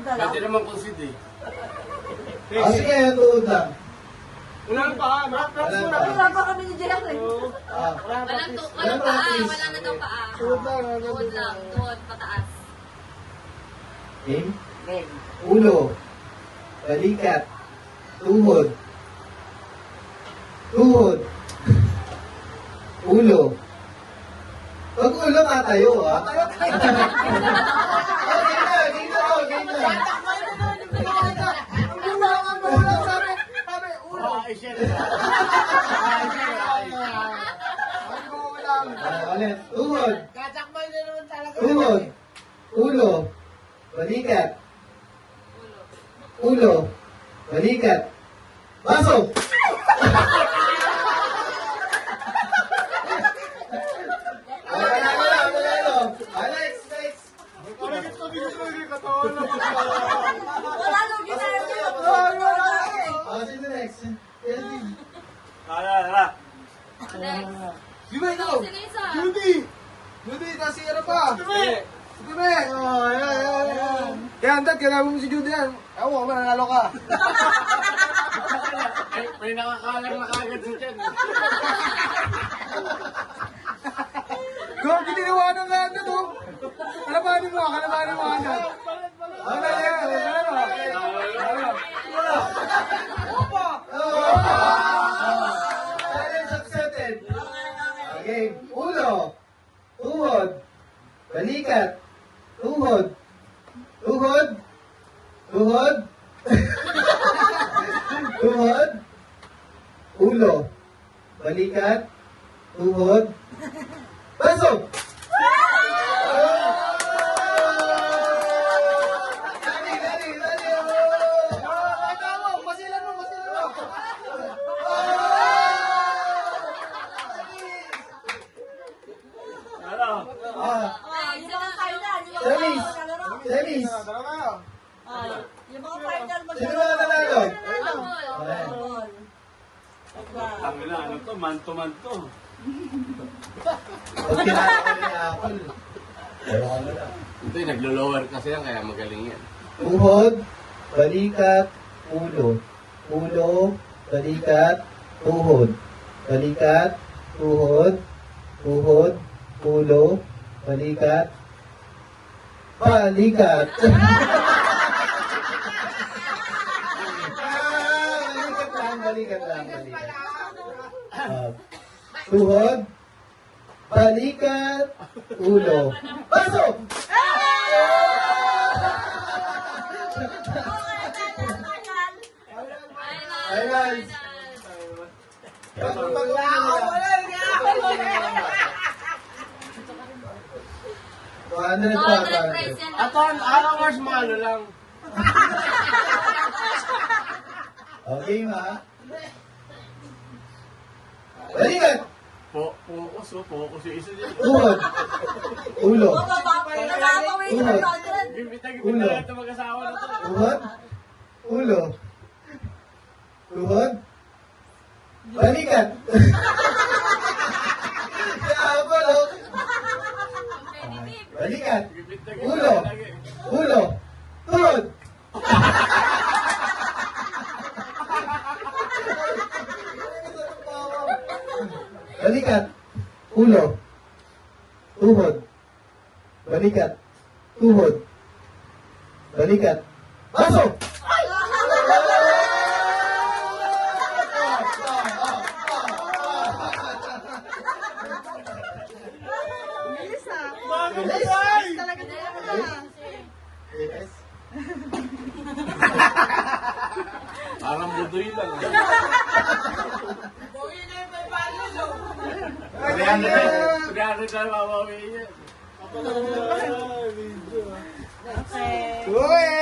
Pwede naman consider eh. Sige, tuhod lang. Wala pa, Wala pa kami ni Jeff eh. Walang paa, wala na daw paa. Tuhod lang, tuhod, pataas. Game? Ulo. Balikat. Tuhod. Tuhod. Ulo. Pag ulo tatayo, ha? Game na. Ulit. Tuhod. Tuhod. Ulo. Balikat. Ulo. Balikat. Baso. Next. Wala nung ginaya niya. Sino next? Tara. Next. Sino ikaw? Sino isa? Judy, nasira pa. Si Judy. Kaya andat, kailangan mo si Judy yan. Ewan ko, mananalo ka. May nakakalang na kagad sa dyan. Kung giniwanan ka andat, oh. Kalamanin mo andat. Ano yan? Challenge accepted. Okay. Ulo. Tuhod. Balikat. Tuhod. Tuhod. Tuhod. Tuhod. Ulo. Balikat. Tuhod. Baso. Yung mga final. Semis. Yung mga final Sino mga nanalo? Apple. Tangin na, ano to? Manto-manto. Pag kinala ko ni Apple. Ewan ko na. Hindi, naglo-lower kasi yan, kaya magaling yan. Tuhod, balikat, ulo. Ulo, balikat, tuhod. Balikat, tuhod, tuhod, ulo, balikat, balikat. Balikat lang. Tuhod, balikat, ulo. Pasok! Final. Ano na Total pa? price yan. Ato, hours malo lang. Okay, ma. Balikat! Focus yung isa dyan. Tuhod, ulo. Nakakawin yung 100. Gipita Ulo. na ito mag-asawa na to. Tuhod, ulo. Tuhod, balikat. Kaya pala. Competitive. Balikat. Gipita Ulo. Ulo. Tuhod. Balikat. Ulo. Tuhod. Balikat. Tuhod. Balikat. Baso! Yes. Parang budoy lang. Kaya na mawawi yan. Uy!